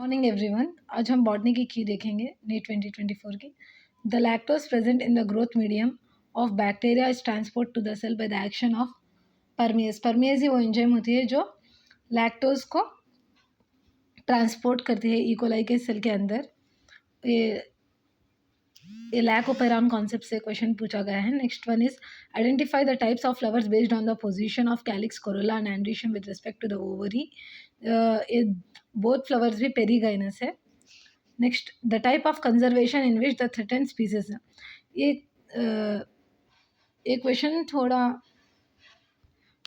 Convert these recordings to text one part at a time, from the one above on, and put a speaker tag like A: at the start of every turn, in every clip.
A: Morning everyone. आज हम botany की की देखेंगे नीट 2024 की। The lactose present in the growth medium of bacteria is transport to the cell by the action of permease. Permease ही वो एंजाइम होती है जो लैक्टोज को ट्रांसपोर्ट करती है इकोलाई के सेल के अंदर। ये लैकोपेरॉन कॉन्सेप्ट से क्वेश्चन पूछा गया है। Next one is identify the types of flowers based on the position of calyx, corolla and androecium with respect to the ovary. ये बोथ फ्लावर्स भी पेरीगाइनस है। Next the type of conservation in which the threatened species. ये question थोड़ा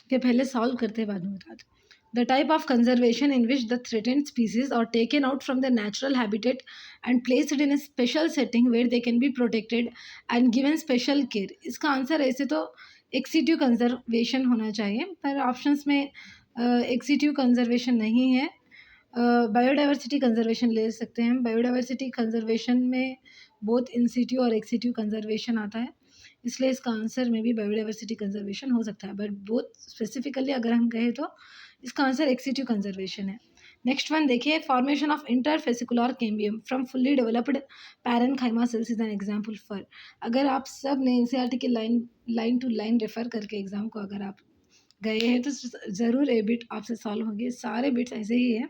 A: के पहले solve करते बाद में बता दो। The type of conservation in which the threatened species are taken out from their natural habitat and placed in a special setting where they can be protected and given special care। इसका answer ऐसे तो एक्सिटिव conservation होना चाहिए, पर options में एक्सिटिव conservation नहीं है। Biodiversity conservation ले सकते हैं। बायोडाइवर्सिटी कंजर्वेशन में बोथ इंसिटिव और एक्सिटिव कंजर्वेशन आता है, इसलिए इसका आंसर में भी बायोडाइवर्सिटी कंजर्वेशन हो सकता है। बट बोथ स्पेसिफिकली अगर हम कहें तो इसका आंसर एक्सिटिव कंजर्वेशन है। नेक्स्ट वन देखिए, formation of interfascicular cambium from fully developed parenchyma cells is an example for. अगर आप सब ने एनसीईआरटी के लाइन टू लाइन रेफर करके एग्जाम को अगर आप गए हैं तो ज़रूर ये बिट आपसे सॉल्व होंगे। सारे बिट्स ऐसे ही है।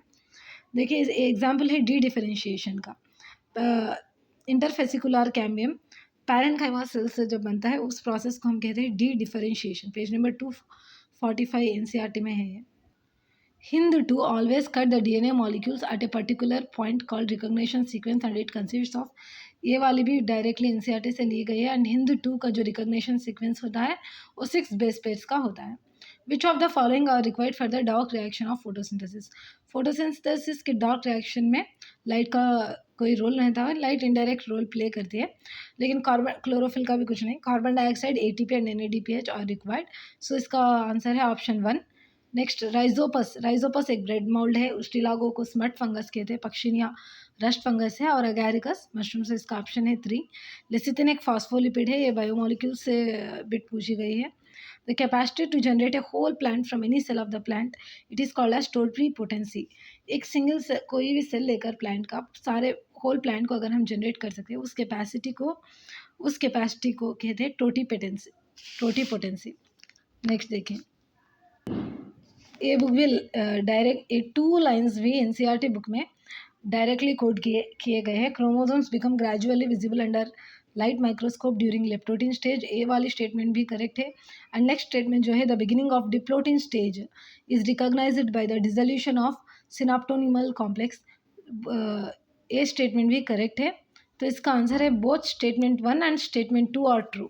A: देखिए एग्जाम्पल है डी डिफरेंशिएशन का। इंटरफेसिकुलर कैम्बियम पैरेनकाइमा सेल से जब बनता है उस प्रोसेस को हम कहते हैं D differentiation. Page number 245 NCERT में है ये। Hind2 always cut the DNA molecules at a particular point called recognition sequence and it consists of। ये वाली भी डायरेक्टली एनसीईआरटी से ली गई है। एंड Hind2 का जो रिकॉग्निशन सीक्वेंस होता है वो 6 बेस पेयर्स का होता है। Which of the following are required for the dark reaction of photosynthesis. Photosynthesis के डार्क रिएक्शन में लाइट का कोई रोल नहीं था, लाइट इनडायरेक्ट रोल प्ले करती है, लेकिन कार्बन क्लोरोफिल का भी कुछ नहीं। Carbon dioxide, ATP and NADPH are required. So इसका आंसर है ऑप्शन 1। नेक्स्ट राइजोपस एक ब्रेड मोल्ड है। स्टिलागो को स्मट फंगस कहते हैं। पक्षिनिया रस्ट फंगस है और अगैरिकस मशरूम से इसका ऑप्शन है 3। लेसिथिन एक फॉस्फोलिपिड है। ये बायोमोलिक्यूल से बिट पूछी गई है। The capacity to generate a whole plant from any cell of the plant it is called as totipotency. एक सिंगल से कोई भी सेल लेकर प्लांट का सारे होल प्लांट को अगर हम जनरेट कर सकते हैं उस कैपेसिटी को कहते हैं टोटी पोटेंसी। नेक्स्ट देखें, ये बुक भी डायरेक्ट 2 लाइन्स भी एनसीईआरटी बुक में डायरेक्टली कोड किए गए हैं। Chromosomes become gradually visible under light microscope during leptotene stage. ये वाली स्टेटमेंट भी करेक्ट है। एंड नेक्स्ट स्टेटमेंट जो है, the beginning of diplotene stage is recognised by the dissolution of synaptonemal complex. ये स्टेटमेंट भी करेक्ट है। तो इसका आंसर है both statement 1 and statement 2 are true.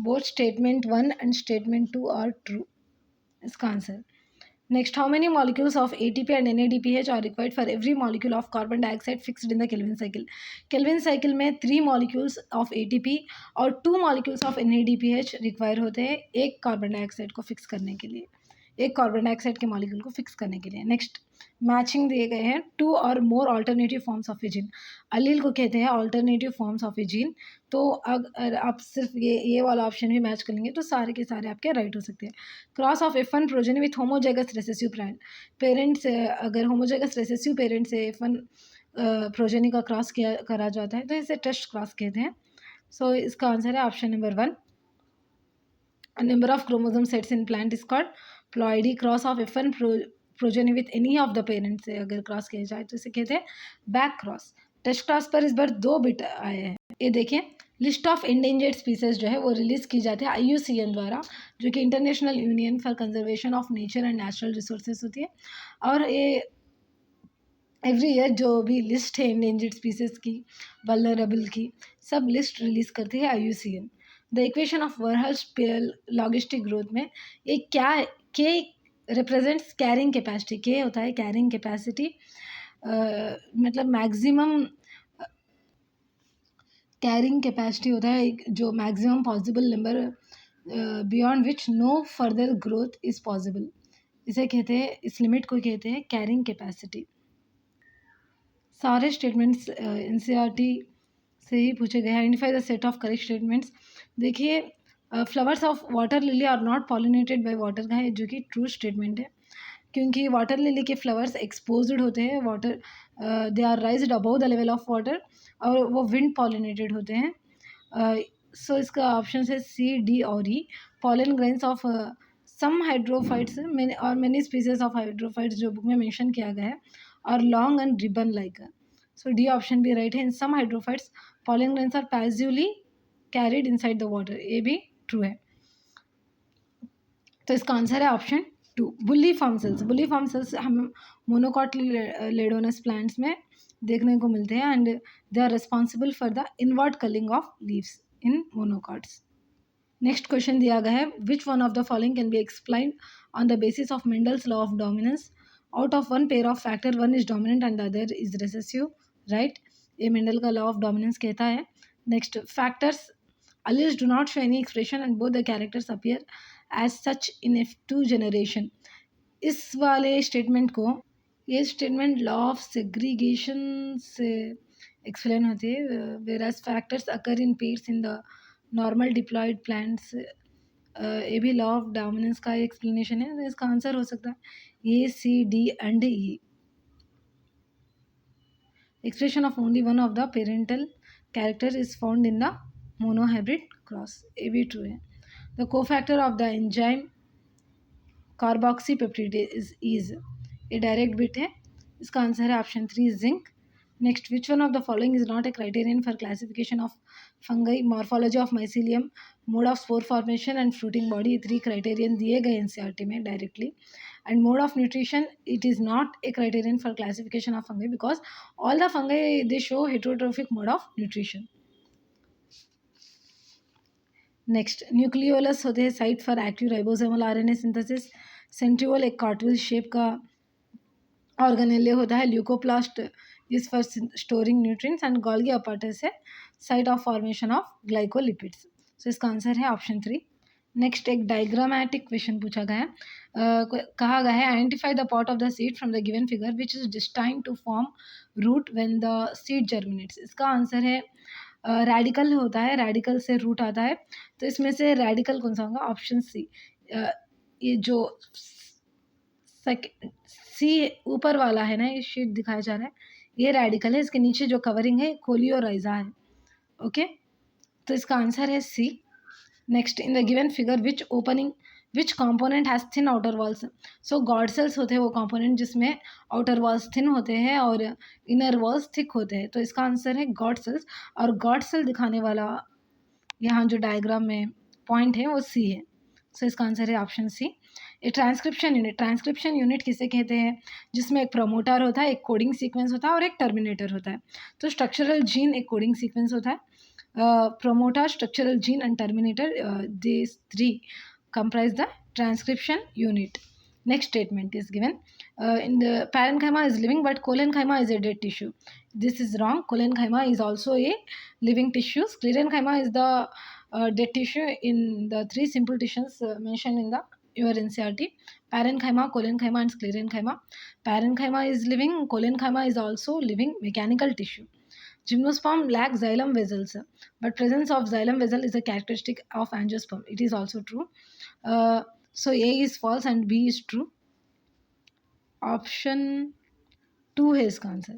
A: Both statement 1 and statement 2 are true इसका answer. Next, how many molecules of ATP and NADPH are required for every molecule of carbon dioxide fixed in the Kelvin cycle? Kelvin cycle में 3 molecules of ATP और 2 molecules of NADPH require होते हैं एक carbon dioxide को fix करने के लिए, एक कार्बन डाइऑक्साइड के मॉलिक्यूल को फिक्स करने के लिए। नेक्स्ट, मैचिंग दिए गए हैं 2 और more alternative forms of a gene. Allele को कहते हैं alternative forms of a gene. तो अगर आप सिर्फ ये वाला ऑप्शन भी मैच कर लेंगे तो सारे के सारे आपके राइट हो सकते हैं। Cross of F1 progeny with homozygous recessive parents, अगर होमोजाइगस रिसेसिव पेरेंट से F1 प्रोजेनी का क्रॉस करा जाता है तो इसे टेस्ट क्रॉस कहते हैं। सो इसका आंसर है option number 1। Number of chromosome sets in plant is called ploidy. Cross of F1 progeny with any of the parent से अगर क्रॉस किया जाए तो इसे कहते हैं बैक क्रॉस। टेस्ट क्रॉस पर इस बार 2 बिट आए हैं। ये देखिए, लिस्ट ऑफ एंडेंजर्ड स्पीसीज जो है वो रिलीज़ की जाती है IUCN द्वारा, जो कि international union for conservation of nature and natural resources होती है। और ये एवरी ईयर जो भी लिस्ट है एंडेंजर्ड स्पीसीज की, वल्नरेबल की, सब लिस्ट रिलीज़ करती है IUCN। द इक्वेशन ऑफ वर्हल लॉगिस्टिक ग्रोथ में ये क्या है, के रिप्रेजेंट्स कैरिंग कैपेसिटी। के होता है कैरिंग कैपेसिटी, मतलब मैक्सिमम कैरिंग कैपेसिटी होता है जो maximum possible number beyond which no further growth is possible. इसे कहते हैं, इस लिमिट को कहते हैं कैरिंग कैपेसिटी। सारे स्टेटमेंट्स एनसीईआरटी से ही पूछे गए हैं। Identify the set of correct statements. देखिए, flowers of water lily are not pollinated by water का है, जो कि ट्रू स्टेटमेंट है। क्योंकि वाटर लिली के फ्लावर्स एक्सपोज्ड होते हैं, water they are raised above the level of water, और वो विंड पॉलिनेटेड होते हैं. सो इसका ऑप्शन है सी, डी और E. Pollen grains of some hydrophytes और मेनी स्पीसीज ऑफ हाइड्रोफाइट्स जो बुक में मेंशन किया गया है, और long and ribbon like. So D option भी राइट है. In some hydrophytes pollen grains are passively carried inside the water, ये भी ट्रू है. तो इसका आंसर है option 2. Bulliform cells. Bulliform cells हम मोनोकॉटिलेडोनस प्लांट्स में देखने को मिलते हैं, and they are responsible for the inward curling of leaves in monocots. Next question दिया गया है, which one of the following can be explained on the basis of Mendel's law of dominance. Out of one pair of factor one is dominant and the other is recessive. Right, ये Mendel का law of dominance कहता है. Next, factors alleles do not show any expression and both the characters appear as such in F2 generation. इस वाले statement को, ये statement law of segregation से explain होती है. Whereas factors occur in pairs in the normal diploid plants, ये भी law of dominance का एक्सप्लेनेशन है. तो इसका आंसर हो सकता है A, C, D and E. Expression of only one of the parental character is found in the monohybrid cross, ये भी ट्रू है. The cofactor of the enzyme carboxypeptidase is, ये डायरेक्ट बिट है. इसका आंसर है option 3 zinc. Next, which one of the following is not a criterion for classification of fungi. Morphology of mycelium, mode of spore formation and fruiting body, ये 3 criterion दिए गए NCERT में directly. And mode of nutrition, it is not a criterion for classification of fungi because all the fungi they show heterotrophic mode of nutrition. Next, nucleolus होते हैं site for active ribosomal RNA synthesis. Centriole एक cartwheel shape का organelle होता है. Leucoplast is for storing nutrients and Golgi apparatus है site of formation of glycolipids. So इसका answer है option 3. Next, एक डायग्रामेटिक क्वेश्चन पूछा गया है. कहा गया है, identify the part of the seed from the given figure which is destined to form root when the seed germinates. इसका आंसर है रेडिकल होता है, रेडिकल से रूट आता है. तो इसमें से रेडिकल कौन सा होगा? Option C. ये जो सी ऊपर वाला है ना, ये शीट दिखाया जा रहा है, ये रेडिकल है. इसके नीचे जो कवरिंग है कोलियोराइजा है. ओके, तो इसका आंसर है C. Next, in the given figure which component has thin outer walls. So guard cells होते हैं वो कंपोनेंट जिसमें आउटर वॉल्स थिन होते हैं और इनर वॉल्स थिक होते हैं. तो इसका आंसर है गॉड सेल्स, और गॉड सेल दिखाने वाला यहाँ जो डायग्राम में पॉइंट है वो सी है. सो इसका आंसर है ऑप्शन सी. ये ट्रांसक्रिप्शन यूनिट किसे कहते हैं? जिसमें एक प्रमोटर होता है, एक कोडिंग सीक्वेंस होता है और एक टर्मिनेटर होता है. तो स्ट्रक्चरल जीन एक कोडिंग सीक्वेंस होता है. Promoter, structural gene and terminator, these 3 comprise the transcription unit. Next statement is given, in the parenchyma is living but collenchyma is a dead tissue. This is wrong. Collenchyma is also a living tissue. Sclerenchyma is the dead tissue in the 3 simple tissues mentioned in the your NCERT. Parenchyma, collenchyma and sclerenchyma. Parenchyma is living, collenchyma is also living mechanical tissue. Gymnosperm lack xylem vessels, but presence of xylem vessel is a characteristic of angiosperm. It is also true. So A is false and B is true. Option 2 है इसका answer.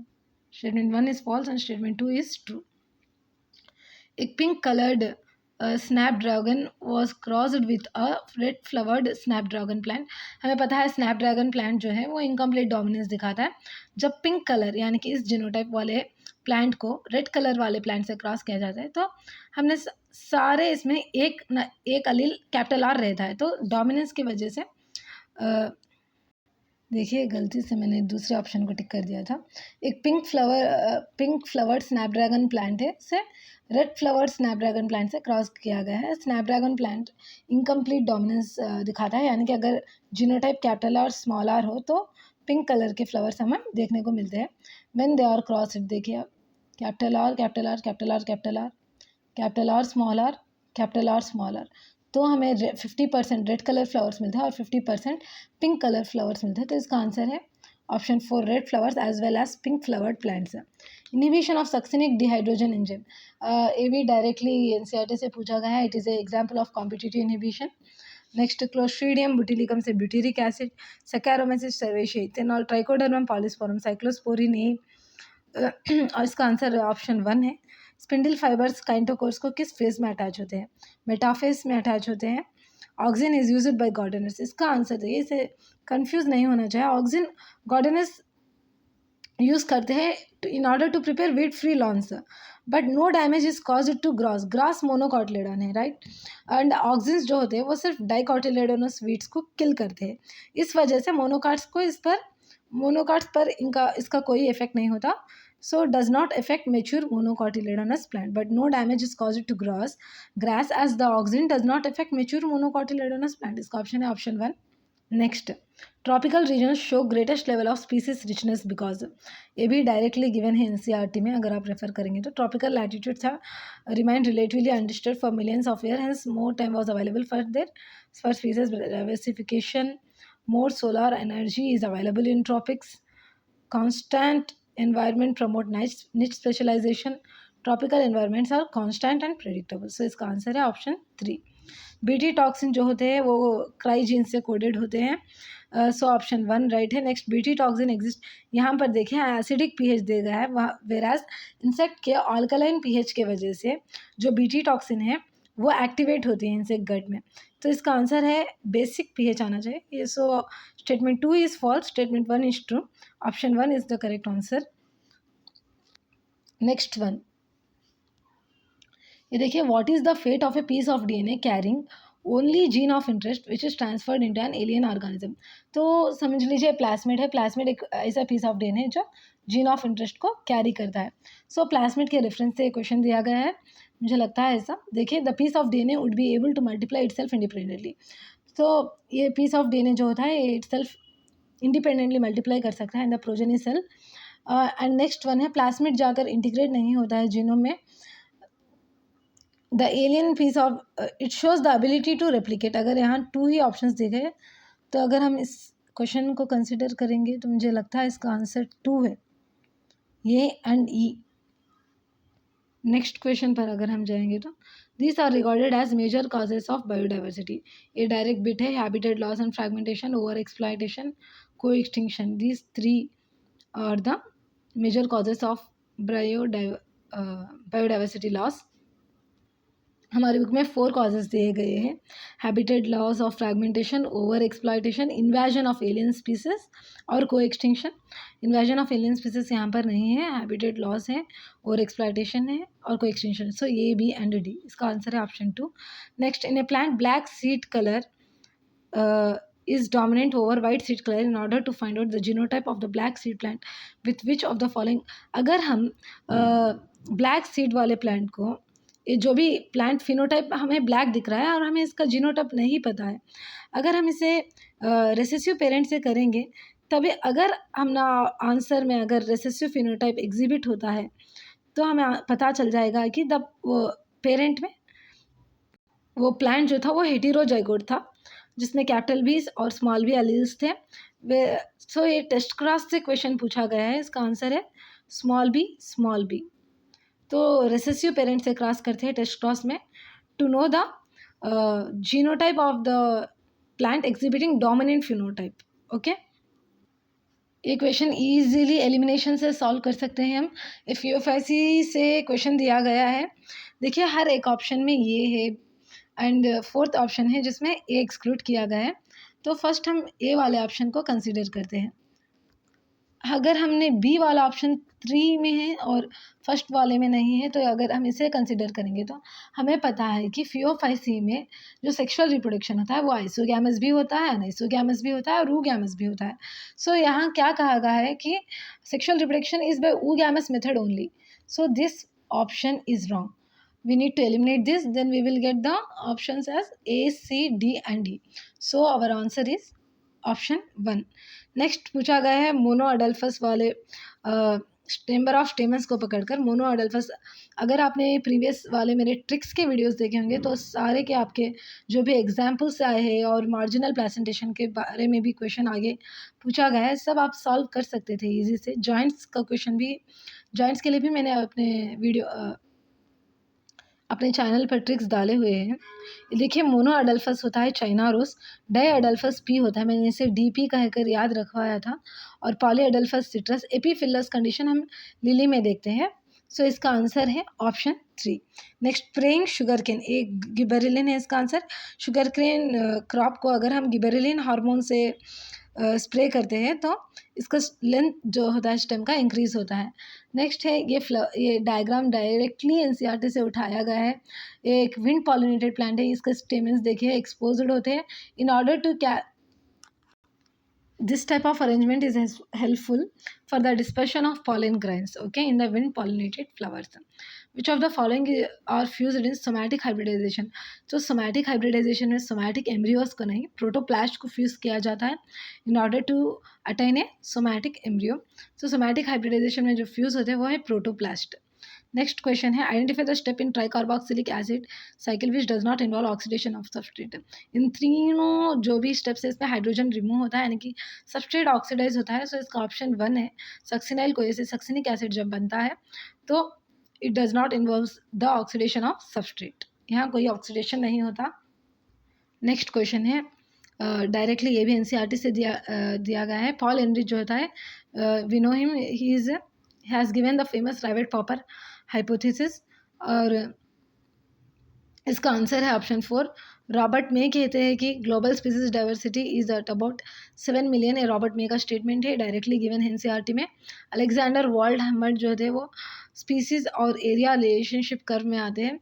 A: Statement 1 is false and statement 2 is true. एक pink colored snapdragon was crossed with a red flowered snapdragon plant. हमें पता है snapdragon plant जो है वो incomplete dominance दिखाता है. जब पिंक कलर यानी कि इस जीनोटाइप वाले प्लांट को रेड कलर वाले प्लांट से क्रॉस किया जाता है, तो हमने सारे इसमें एक अलील कैपिटल आर रहता है. तो डोमिनेंस की वजह से देखिए गलती से मैंने दूसरे ऑप्शन को टिक कर दिया था. एक पिंक फ्लावर्ड स्नैपड्रैगन प्लांट है, से रेड फ्लावर्ड स्नैपड्रैगन प्लांट से क्रॉस किया गया है. स्नैपड्रैगन प्लांट इनकम्प्लीट डोमिनेंस दिखाता है, यानी कि अगर genotype capital R small R हो तो पिंक कलर के फ्लावर्स हमें देखने को मिलते हैं. व्हेन दे आर क्रॉस, देखिए आप capital R capital R capital R capital R capital R small R capital R small R, तो हमें 50% रेड कलर फ्लावर्स मिलते हैं और 50% पिंक कलर फ्लावर्स मिलते हैं. तो इसका आंसर है option 4 red flowers as well as pink flowered plants. Inhibition of succinic dehydrogenase enzyme, ये भी डायरेक्टली एनसीईआरटी से पूछा गया है. It is a example of competitive inhibition. Next clostridium butylicum से butyric acid, saccharomyces cerevisiae ethanol, trichoderma polysporum, cyclosporin A और इसका answer option 1 है। स्पिंडल फाइबर्स काइंटोकोर्स को किस फेज में अटैच होते हैं? मेटाफेज में अटैच होते हैं। ऑक्सिन इज यूज्ड बाय गॉर्डेनर्स, इसका आंसर देखिए, इसे कंफ्यूज नहीं होना चाहिए। ऑक्सिन गॉर्डेनर्स यूज़ करते हैं in order to prepare weed free lawns, but no damage is caused to grass. Grass monocotyledon है, राइट। एंड ऑक्सिन्स जो होते हैं वो सिर्फ डाइकॉटिलेडोनस वीट्स को किल करते हैं, इस वजह से मोनोकाट्स पर इनका इसका कोई इफेक्ट नहीं होता। So does not affect mature monocotyledonous plant, but no damage is caused to grass as the auxin does not affect mature monocotyledonous plant. इसका ऑप्शन है option 1। Next, tropical region show greatest level of species richness because, ये भी directly given है NCERT में, अगर आप refer करेंगे तो। Tropical latitudes have remind relatively undisturbed for millions of year, hence more time was available for species diversification, more solar energy is available in tropics, constant environment promote niche specialization, tropical environments are constant and predictable. So इसका answer है option 3। BT toxin जो होते हैं वो cry gene से coded होते हैं, so option 1 right है। नेक्स्ट, बीटी टॉक्सिन एग्जिस्ट, यहाँ पर देखें एसिडिक पीएच दे गया है, वहाँ वेराज इंसेक्ट के ऑल्कलाइन पीएच के वजह से जो बीटी टॉक्सिन है वो एक्टिवेट होती है इंसेक्ट गट में, तो इसका आंसर है बेसिक पीएच आना चाहिए ये। So statement 2 is false, statement 1 is true, option 1 is the correct answer. Next one, ये देखिए, what is the fate of a piece of DNA carrying only gene of interest which is transferred into an alien organism. तो समझ लीजिए plasmid है, plasmid एक ऐसा piece of DNA जो gene of interest को कैरी करता है। सो प्लास्मिड के रेफरेंस से क्वेश्चन दिया गया है, मुझे लगता है ऐसा। देखिए, the piece of DNA would be able to multiply itself independently, तो ये पीस ऑफ डीएनए जो होता है ये इटसेल्फ इंडिपेंडेंटली मल्टीप्लाई कर सकता है in the progeny cell. And next one है, प्लास्मिड जाकर इंटीग्रेट नहीं होता है जीनोम में। The alien piece of it shows the ability to replicate, अगर यहाँ 2 ही ऑप्शंस दिए गए तो अगर हम इस क्वेश्चन को कंसिडर करेंगे तो मुझे लगता है इसका आंसर 2 है, ये एंड ई। नेक्स्ट क्वेश्चन पर अगर हम जाएंगे तो, these are recorded as major causes of biodiversity, ये डायरेक्ट बिट है, habitat loss and fragmentation, over exploitation, co extinction, these 3 are the major causes of biodiversity loss. हमारे बुक में 4 causes दिए गए हैं, habitat loss of fragmentation, over exploitation, invasion of alien species और co extinction. Invasion of alien species यहाँ पर नहीं है, हैबिटेट लॉस है, ओवर एक्सप्लॉयटेशन है और co extinction. So A, B and D, इसका आंसर है option 2। Next, in a plant black seed colour is dominant over white seed color in order to find out the genotype of the black seed plant with which of the following। अगर हम black seed वाले plant को, ये जो भी plant phenotype हमें black दिख रहा है और हमें इसका जीनोटाइप नहीं पता है, अगर हम इसे रिसेसिव पेरेंट से करेंगे तभी, अगर हम ना आंसर में अगर रिसेसिव फिनोटाइप एग्जिबिट होता है तो हमें पता चल जाएगा कि द पेरेंट में वो प्लांट जो था वो हेटेरोजाइगोट था, जिसमें कैपिटल बी और स्मॉल बी एलील्स थे। सो ये टेस्ट क्रॉस से क्वेश्चन पूछा गया है, इसका आंसर है स्मॉल बी। तो रिसेसिव पेरेंट से क्रॉस करते हैं टेस्ट क्रॉस में to know the genotype of the plant exhibiting dominant phenotype. Okay, ये क्वेश्चन इजीली एलिमिनेशन से सॉल्व कर सकते हैं हम। इफ़ यूएफआईसी से क्वेश्चन दिया गया है, देखिए हर एक ऑप्शन में ये है एंड 4th ऑप्शन है जिसमें ए एक्सक्लूड किया गया है, तो फर्स्ट हम ए वाले ऑप्शन को कंसीडर करते हैं। अगर हमने बी वाला ऑप्शन 3 में है और फर्स्ट वाले में नहीं है, तो अगर हम इसे कंसिडर करेंगे तो हमें पता है कि FIOFIC में जो सेक्सुअल रिप्रोडक्शन होता है वो आइसोगैमस भी होता है, अनआइसोगैमस भी होता है और oogamous भी होता है। सो यहाँ क्या कहा गया है कि sexual reproduction is by oogamous method only, so this option is wrong. We need to eliminate this, then we will get the options as A, C, D and E. So our answer is option 1। Next पूछा गया है mono अडल्फस वाले number of stamens को पकड़कर mono अडल्फस। अगर आपने previous वाले मेरे ट्रिक्स के वीडियोस देखे होंगे तो सारे के आपके जो भी एग्जाम्पल्स आए हैं और मार्जिनल प्लेसेंटेशन के बारे में भी क्वेश्चन आगे पूछा गया है, सब आप सॉल्व कर सकते थे इजी से। जॉइंट्स का क्वेश्चन भी, जॉइंट्स के लिए भी मैंने अपने चैनल पर ट्रिक्स डाले हुए हैं। देखिए, मोनो अडल्फस होता है चाइना रोज, डाई अडल्फस पी होता है, मैंने इसे डीपी कहकर याद रखवाया था, और polyadelphous citrus epiphyllous condition हम लिली में देखते हैं। सो इसका आंसर है option 3। Next, spraying sugarcane, एक गिबेरेलिन है इसका आंसर। शुगर केन क्रॉप को अगर हम गिबेरेलिन हार्मोन से स्प्रे करते हैं तो इसका लेंथ जो होता है स्टेम का इंक्रीज होता है। नेक्स्ट है ये डायग्राम डायरेक्टली एनसीईआरटी से उठाया गया है। एक विंड पॉलिनेटेड प्लांट है, इसके स्टेमन्स देखिए एक्सपोज्ड होते हैं। In order to this type of arrangement is helpful for the dispersion of pollen grains, okay, in the wind pollinated flowers. Which of the following are fused in somatic hybridization? तो somatic hybridization में somatic embryos को नहीं, protoplast को fuse किया जाता है in order to attain a somatic embryo. So somatic hybridization में जो फ्यूज होते हैं वो है प्रोटोप्लास्ट। नेक्स्ट क्वेश्चन है, identify the step in tricarboxylic acid cycle which does not involve oxidation of substrate. इन तीनों जो भी स्टेप्स है इसमें हाइड्रोजन रिमूव होता है, यानी कि सबस्ट्रेट ऑक्सीडाइज होता है। सो इसका ऑप्शन 1 है। सक्सिनाइल को जैसे सक्सिनिक एसिड जब बनता है तो it does not involve the oxidation of substrate, यहाँ कोई ऑक्सीडेशन नहीं होता। नेक्स्ट क्वेश्चन है, डायरेक्टली ये भी एनसीईआरटी से दिया गया है। पॉल एनरिच जो होता है, we know him, he is has given the famous rivet popper hypothesis, और इसका आंसर है ऑप्शन 4। रॉबर्ट मे कहते हैं कि global species diversity is at about 7 million. ये रॉबर्ट मे का स्टेटमेंट है, डायरेक्टली गिवन है एनसीईआरटी में। अलेक्जेंडर वर्ल्ड हम्मर्ट जो थे वो स्पीसीज और एरिया रिलेशनशिप कर्व में आते हैं,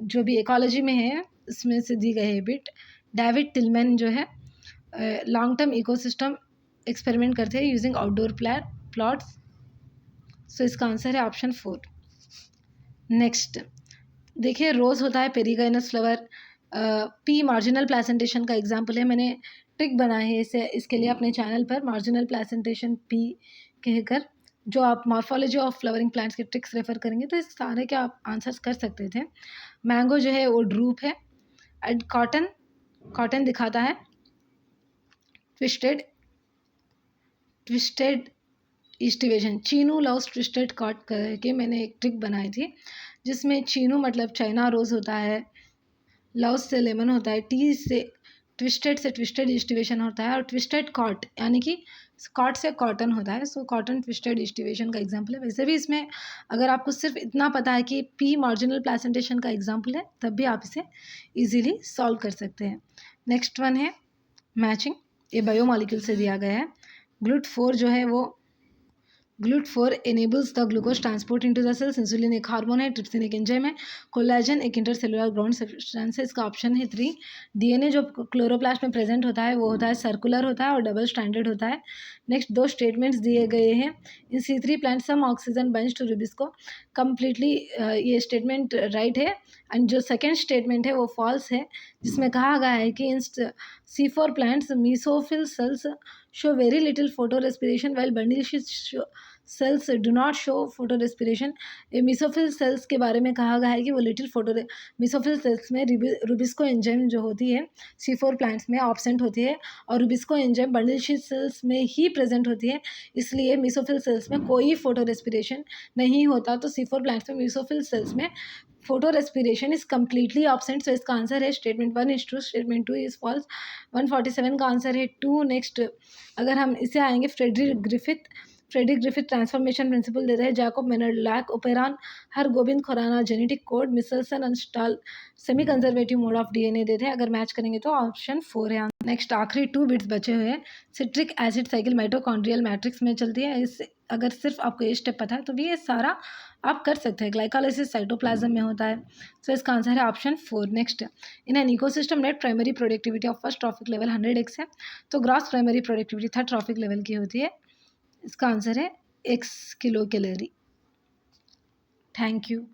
A: जो भी इकोलॉजी में है इसमें से दी गई है बिट। डेविड टिलमैन जो है लॉन्ग टर्म इकोसिस्टम एक्सपेरिमेंट करते हैं यूजिंग आउटडोर प्लॉट्स। सो इसका आंसर है ऑप्शन 4। नेक्स्ट देखिए, रोज़ होता है perigynous flower, P marginal placentation का एग्जाम्पल है। मैंने ट्रिक बनाई है इसे इसके लिए अपने चैनल पर, मार्जिनल प्लेसेंटेशन पी कहकर। जो आप मॉर्फोलॉजी ऑफ फ्लावरिंग प्लांट्स के ट्रिक्स रेफर करेंगे तो इस सारे के आप आंसर्स कर सकते थे। मैंगो जो है वो ड्रूप है, एंड कॉटन दिखाता है twisted aestivation. Chinu loves twisted cot करके मैंने एक ट्रिक बनाई थी, जिसमें चीनू मतलब चाइना रोज़ होता है, लव से लेमन होता है, टी से ट्विस्टेड ईस्टिवेशन होता है, और ट्विस्टेड कॉट यानी कि कॉट से कॉटन होता है। सो कॉटन ट्विस्टेड ईस्टिवेशन का एग्जाम्पल है। वैसे भी इसमें अगर आपको सिर्फ इतना पता है कि पी मार्जिनल प्लेसेंटेशन का एग्जाम्पल है, तब भी आप इसे ईजिली सॉल्व कर सकते हैं। नेक्स्ट वन है मैचिंग, ये बायोमॉलिक्यूल से दिया गया है। GLUT4 जो है वो GLUT4 enables the glucose transport into the cells। Insulin एक हार्मोन है, ट्रिप्सिन एक एंजाइम है, कोलेजन एक इंटरसेलुलर ग्राउंड सब्सटेंस है। इसका ऑप्शन है 3। डीएनए जो क्लोरोप्लास्ट में प्रेजेंट होता है वो होता है सर्कुलर होता है और डबल स्टैंडर्ड होता है। नेक्स्ट, 2 स्टेटमेंट्स दिए गए हैं। In C3 plant some oxygen binds to rubisco, completely ये स्टेटमेंट राइट है। एंड जो सेकेंड स्टेटमेंट है वो फॉल्स है, जिसमें कहा गया है कि in C4 plants mesophyll cells show very little photo respiration while bundle cells do not show photo respiration। ये मिसोफिल सेल्स के बारे में कहा गया है कि वो लिटिल मिसोफिल सेल्स में रुबिस्को एंजाइम जो होती है C4 प्लांट्स में ऑब्सेंट होती है, और रुबिस्को एंजाइम बंडल सेल्स में ही प्रेजेंट होती है, इसलिए मिसोफिल सेल्स में कोई फोटो रेस्पिरेशन नहीं होता। तो C4 प्लांट्स में मिसोफिल सेल्स में photo respiration is completely absent. So इसका आंसर है statement 1 is true, statement 2 is false. 147 का आंसर है 2। नेक्स्ट अगर हम इसे आएंगे, फ्रेडरिक ग्रिफिथ ट्रांसफॉर्मेशन प्रिंसिपल देते हैं। Jacob Monod lac operon Har Gobind Khorana genetic code, Meselson and Stahl semi conservative mode of DNA देते हैं। अगर मैच करेंगे तो ऑप्शन 4 है। नेक्स्ट आखिरी 2 बिट्स बचे हुए हैं। Citric acid cycle mitochondrial matrix में चलती है। इससे अगर सिर्फ आपको ये स्टेप पता है तो भी ये सारा आप कर सकते हैं। ग्लाइकोलाइसिस साइटोप्लाज्म में होता है। सो इसका आंसर है option 4। Next, in an ecosystem net primary productivity of first trophic level 100x है, तो gross primary productivity third trophic level की होती है। इसका आंसर है x kilo calorie. Thank you.